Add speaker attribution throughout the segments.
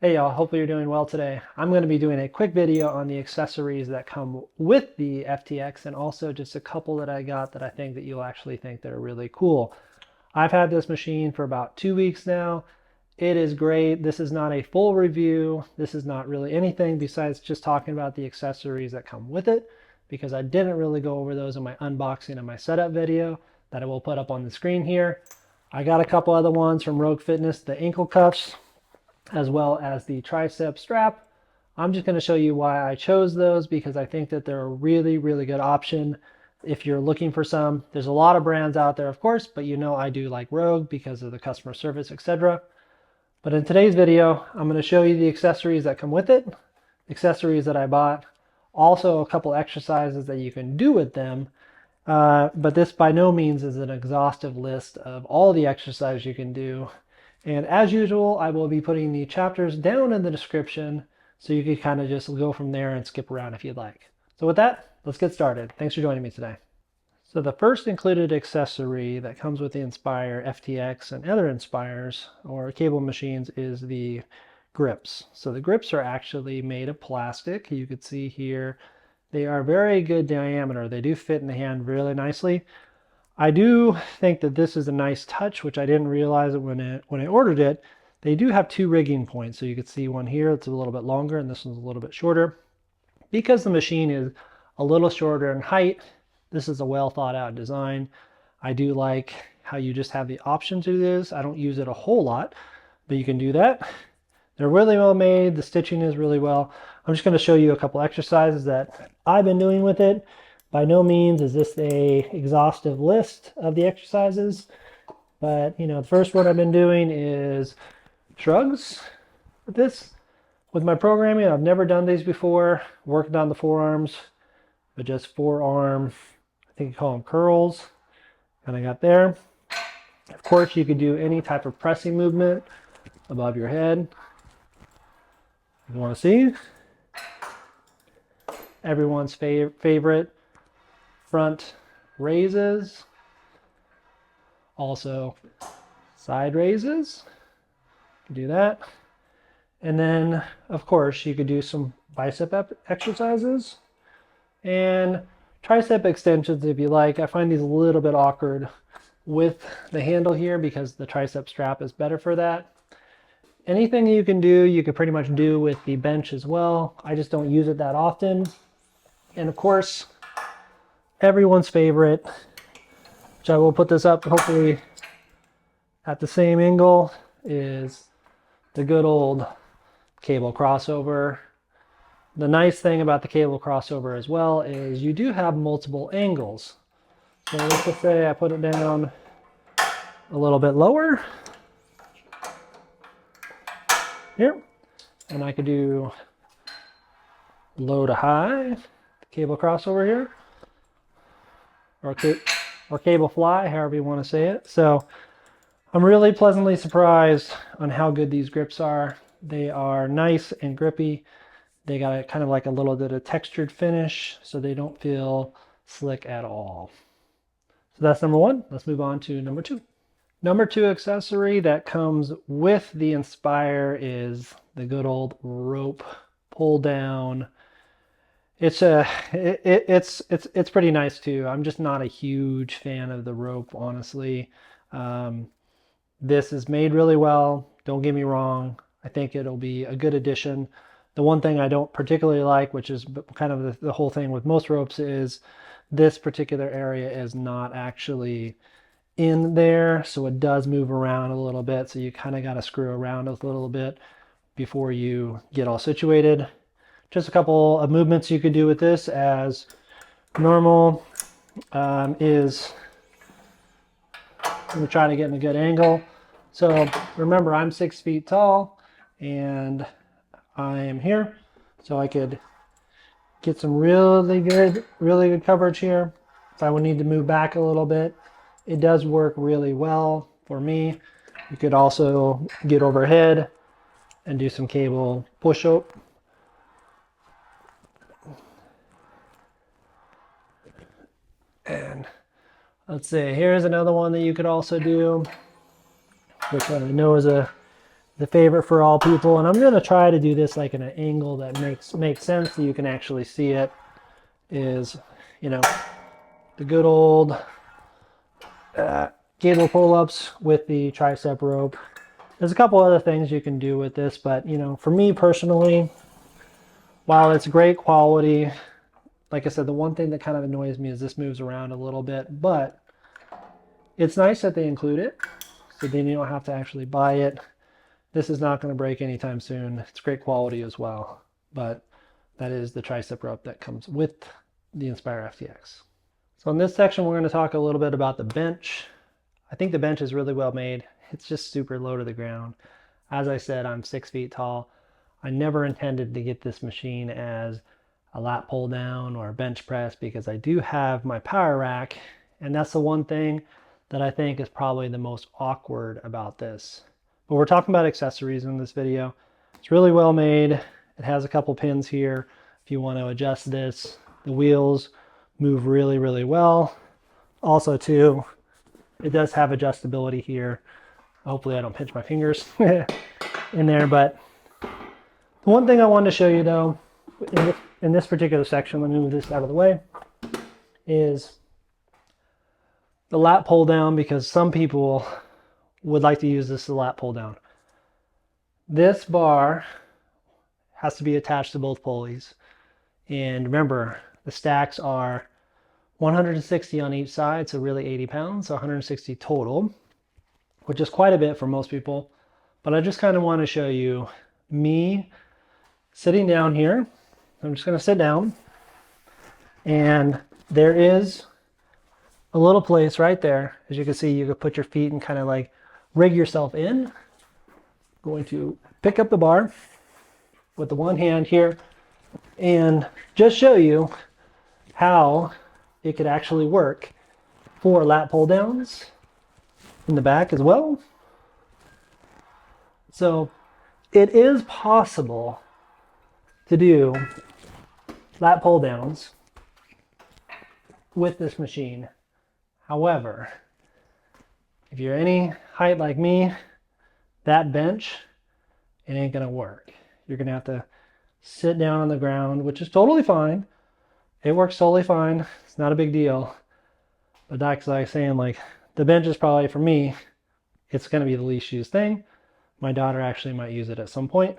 Speaker 1: Hey y'all, hopefully you're doing well today. I'm going to be doing a quick video on the accessories that come with the FTX and also just a couple that I got that I think that you'll actually think that are really cool. I've had this machine for about 2 weeks now. It is great. This is not a full review. This is not really anything besides just talking about the accessories that come with it because I didn't really go over those in my unboxing and my setup video that I will put up on the screen here. I got a couple other ones from Rogue Fitness, the ankle cuffs, as well as the tricep strap. I'm just going to show you why I chose those because I think that they're a really, really good option if you're looking for some. There's a lot of brands out there, of course, but you know I do like Rogue because of the customer service, etc. But in today's video, I'm going to show you the accessories that come with it, accessories that I bought, also a couple exercises that you can do with them. But this by no means is an exhaustive list of all the exercises you can do. And as usual, I will be putting the chapters down in the description so you can kind of just go from there and skip around if you'd like. So with that, let's get started. Thanks for joining me today. So the first included accessory that comes with the Inspire FTX and other Inspires or cable machines is the grips. So the grips are actually made of plastic. You can see here they are very good diameter. They do fit in the hand really nicely. I do think that this is a nice touch, which I didn't realize it when I ordered it. They do have two rigging points. So you can see one here that's a little bit longer and this one's a little bit shorter. Because the machine is a little shorter in height, this is a well thought out design. I do like how you just have the option to do this. I don't use it a whole lot, but you can do that. They're really well made. The stitching is really well. I'm just going to show you a couple exercises that I've been doing with it. By no means is this a exhaustive list of the exercises, but the first one I've been doing is shrugs with this. With my programming, I've never done these before, worked on the forearms, but just forearm, I think you call them curls, kind of got there. Of course, you could do any type of pressing movement above your head. You want to see? Everyone's favorite front raises, also side raises, do that. And then of course you could do some bicep exercises and tricep extensions if you like. I find these a little bit awkward with the handle here because the tricep strap is better for that. Anything you can do, you could pretty much do with the bench as well. I just don't use it that often. And of course, everyone's favorite, which I will put this up hopefully at the same angle, is the good old cable crossover. The nice thing about the cable crossover as well is you do have multiple angles. So let's just say I put it down a little bit lower here, and I could do low to high, cable crossover here, or cable fly, however you want to say it. So I'm really pleasantly surprised on how good these grips are. They are nice and grippy. They got kind of like a little bit of textured finish, so they don't feel slick at all. So that's number one. Let's move on to number two. Number two accessory that comes with the Inspire is the good old rope pull down. It's pretty nice too. I'm just not a huge fan of the rope, honestly. This is made really well. Don't get me wrong. I think it'll be a good addition. The one thing I don't particularly like, which is kind of the whole thing with most ropes, is this particular area is not actually in there. So it does move around a little bit. So you kind of got to screw around a little bit before you get all situated. Just a couple of movements you could do with this as normal is I'm going to try to get in a good angle. So remember, I'm 6 feet tall and I am here. So I could get some really good coverage here. If I would need to move back a little bit, it does work really well for me. You could also get overhead and do some cable push-up. And let's see, here's another one that you could also do, which I know is a the favorite for all people. And I'm going to try to do this like in an angle that makes sense so you can actually see it. Is, you know, the good old cable pull-ups with the tricep rope. There's a couple other things you can do with this, but you know, for me personally, while it's great quality, like I said, the one thing that kind of annoys me is this moves around a little bit, but it's nice that they include it, so then you don't have to actually buy it. This is not going to break anytime soon. It's great quality as well, but that is the tricep rope that comes with the Inspire FTX. So in this section, we're going to talk a little bit about the bench. I think the bench is really well made. It's just super low to the ground. As I said, I'm 6 feet tall. I never intended to get this machine as a lat pull down or a bench press because I do have my power rack, and that's the one thing that I think is probably the most awkward about this. But we're talking about accessories in this video. It's really well made. It has a couple pins here if you want to adjust this. The wheels move really, really well. Also too, it does have adjustability here. Hopefully I don't pinch my fingers in there, but the one thing I wanted to show you though, in this particular section, let me move this out of the way, is the lat pull down, because some people would like to use this as a lat pull down. This bar has to be attached to both pulleys. And remember, the stacks are 160 on each side, so really 80 pounds, so 160 total, which is quite a bit for most people. But I just kind of want to show you me sitting down here. I'm just going to sit down, and there is a little place right there. As you can see, you could put your feet and kind of like rig yourself in. Going to pick up the bar with the one hand here and just show you how it could actually work for lat pull downs in the back as well. So it is possible to do lat pull downs with this machine. However, if you're any height like me, that bench, it ain't gonna work. You're gonna have to sit down on the ground, which is totally fine. It works totally fine. It's not a big deal. But that's like saying, like, the bench is probably, for me, it's gonna be the least used thing. My daughter actually might use it at some point.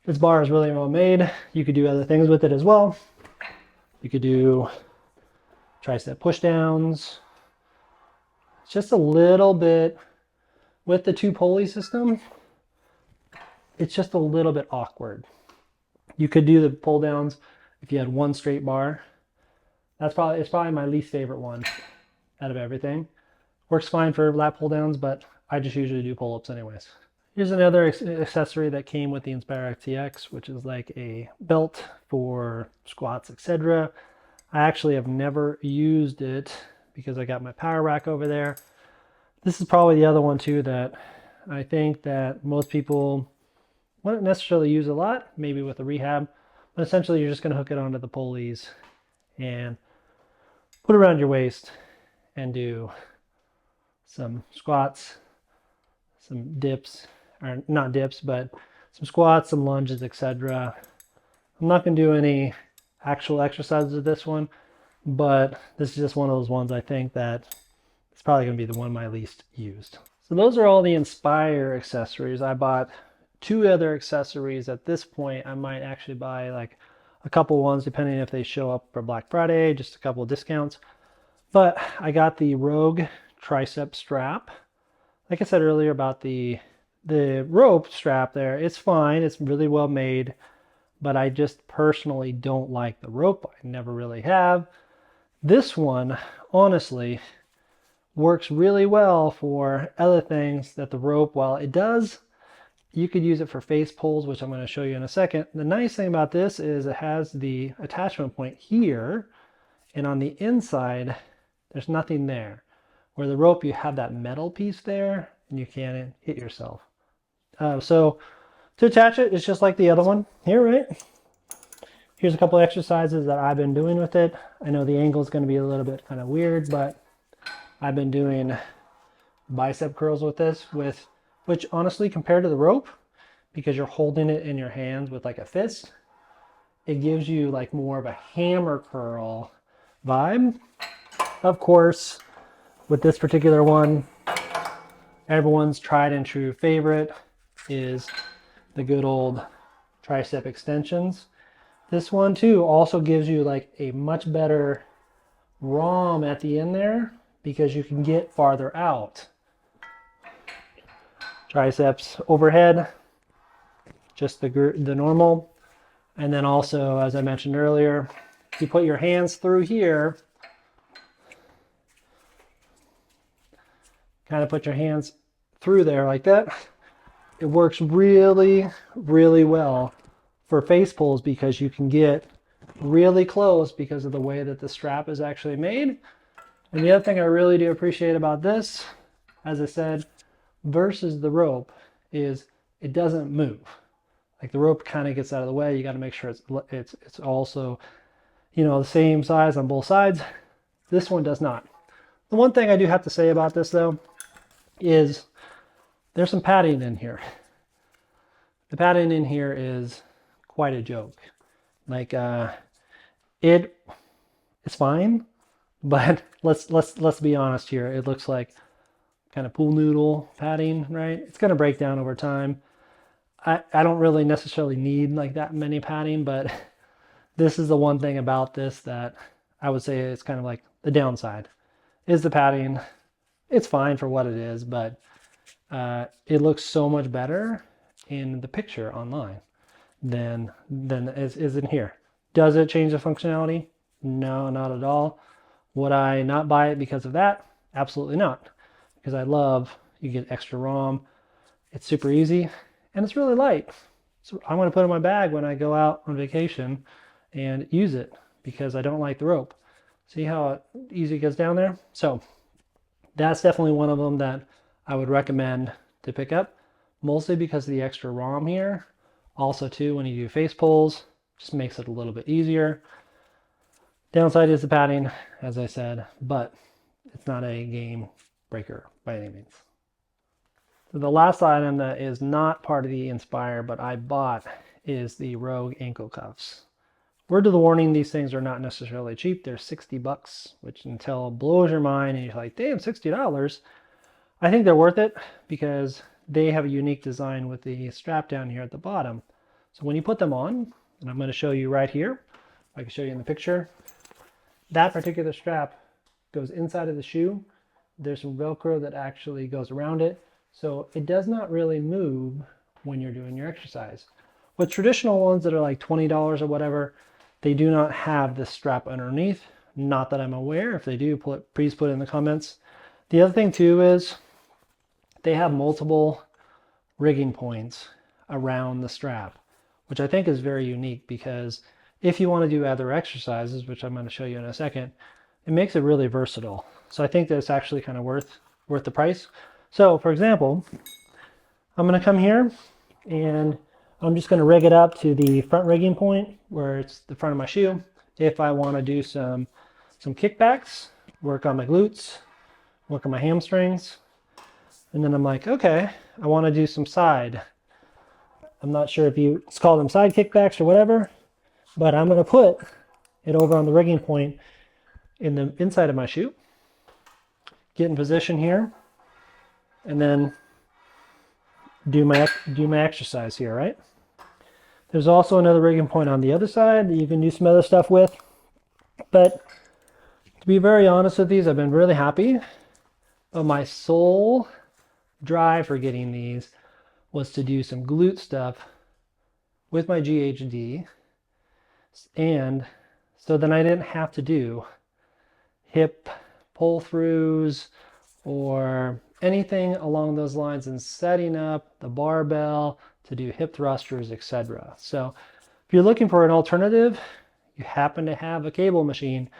Speaker 1: This bar is really well made. You could do other things with it as well. You could do tricep push downs. It's just a little bit, with the two pulley system, it's just a little bit awkward. You could do the pull downs if you had one straight bar. It's probably my least favorite one out of everything. Works fine for lat pull downs, but I just usually do pull-ups anyways. Here's another accessory that came with the Inspire FTX, which is like a belt for squats, etc. I actually have never used it because I got my power rack over there. This is probably the other one too that I think that most people wouldn't necessarily use a lot, maybe with a rehab, but essentially you're just going to hook it onto the pulleys and put it around your waist and do some squats, some dips, or not dips, but some squats, some lunges, etc. I'm not going to do any actual exercises with this one, but this is just one of those ones I think that it's probably going to be the one my least used. So those are all the Inspire accessories. I bought 2 other accessories. At this point, I might actually buy like a couple ones depending if they show up for Black Friday, just a couple of discounts. But I got the Rogue tricep strap. Like I said earlier about the rope strap there, it's fine. It's really well made, but I just personally don't like the rope. I never really have. This one, honestly, works really well for other things that the rope, while it does, you could use it for face pulls, which I'm going to show you in a second. The nice thing about this is it has the attachment point here, and on the inside, there's nothing there. Where the rope, you have that metal piece there, and you can't hit yourself. So to attach it, it's just like the other one here, right? Here's a couple exercises that I've been doing with it. I know the angle is going to be a little bit kind of weird, but I've been doing bicep curls with this with which honestly, compared to the rope, because you're holding it in your hands with like a fist, it gives you like more of a hammer curl vibe. Of course, with this particular one, everyone's tried and true favorite is the good old tricep extensions. This one too also gives you like a much better ROM at the end there because you can get farther out. Triceps overhead, just the normal. And then also, as I mentioned earlier, you put your hands through here, kind of put your hands through there like that. It works really, really well for face pulls because you can get really close because of the way that the strap is actually made. And the other thing I really do appreciate about this, as I said, versus the rope, is it doesn't move. Like the rope kind of gets out of the way. You got to make sure it's also, you know, the same size on both sides. This one does not. The one thing I do have to say about this though is there's some padding in here. The padding in here is quite a joke. Like it's fine, but let's be honest here. It looks like kind of pool noodle padding, right? It's going to break down over time. I don't really necessarily need like that many padding, but this is the one thing about this that I would say is kind of like the downside is the padding. It's fine for what it is, but it looks so much better in the picture online than is in here. Does it change the functionality? No, not at all. Would I not buy it because of that? Absolutely not. Because I love, you get extra ROM. It's super easy and it's really light. So I'm going to put it in my bag when I go out on vacation and use it because I don't like the rope. See how easy it goes down there? So that's definitely one of them that I would recommend to pick up, mostly because of the extra ROM here. Also too, when you do face pulls, just makes it a little bit easier. Downside is the padding, as I said, but it's not a game breaker by any means. So the last item that is not part of the Inspire, but I bought, is the Rogue ankle cuffs. Word to the warning, these things are not necessarily cheap. They're 60 bucks, which until blows your mind and you're like, damn, $60. I think they're worth it because they have a unique design with the strap down here at the bottom. So when you put them on, and I'm going to show you right here, I can show you in the picture, that particular strap goes inside of the shoe. There's some Velcro that actually goes around it. So it does not really move when you're doing your exercise. With traditional ones that are like $20 or whatever, they do not have this strap underneath. Not that I'm aware. If they do, please put it in the comments. The other thing too is they have multiple rigging points around the strap, which I think is very unique because if you want to do other exercises, which I'm going to show you in a second, it makes it really versatile. So I think that it's actually kind of worth the price. So for example, I'm going to come here and I'm just going to rig it up to the front rigging point where it's the front of my shoe. If I want to do some kickbacks, work on my glutes, work on my hamstrings, and then I'm like, okay, I want to do some side. I'm not sure if it's called them side kickbacks or whatever, but I'm going to put it over on the rigging point in the inside of my shoe, get in position here, and then do my exercise here, right? There's also another rigging point on the other side that you can do some other stuff with. But to be very honest with these, I've been really happy. But my sole drive for getting these was to do some glute stuff with my GHD. And so then I didn't have to do hip pull-throughs or anything along those lines and setting up the barbell to do hip thrusters, etc. So if you're looking for an alternative, you happen to have a cable machine,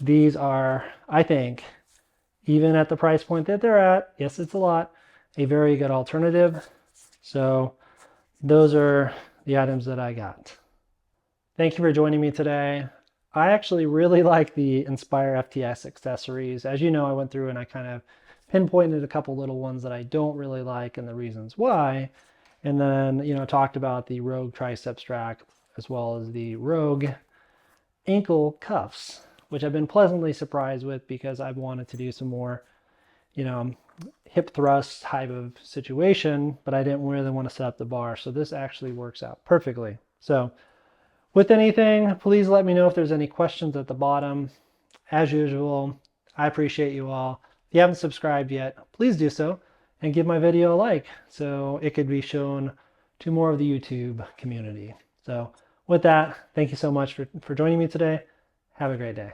Speaker 1: these are, I think, even at the price point that they're at, yes, it's a lot, a very good alternative. So those are the items that I got. Thank you for joining me today. I actually really like the Inspire FTS accessories. As you know, I went through and I kind of pinpointed a couple little ones that I don't really like and the reasons why. And then, talked about the Rogue tricep strap as well as the Rogue ankle cuffs, which I've been pleasantly surprised with because I've wanted to do some more, hip thrust type of situation, but I didn't really want to set up the bar. So this actually works out perfectly. So with anything, please let me know if there's any questions at the bottom. As usual, I appreciate you all. If you haven't subscribed yet, please do so and give my video a like so it could be shown to more of the YouTube community. So with that, thank you so much for joining me today. Have a great day.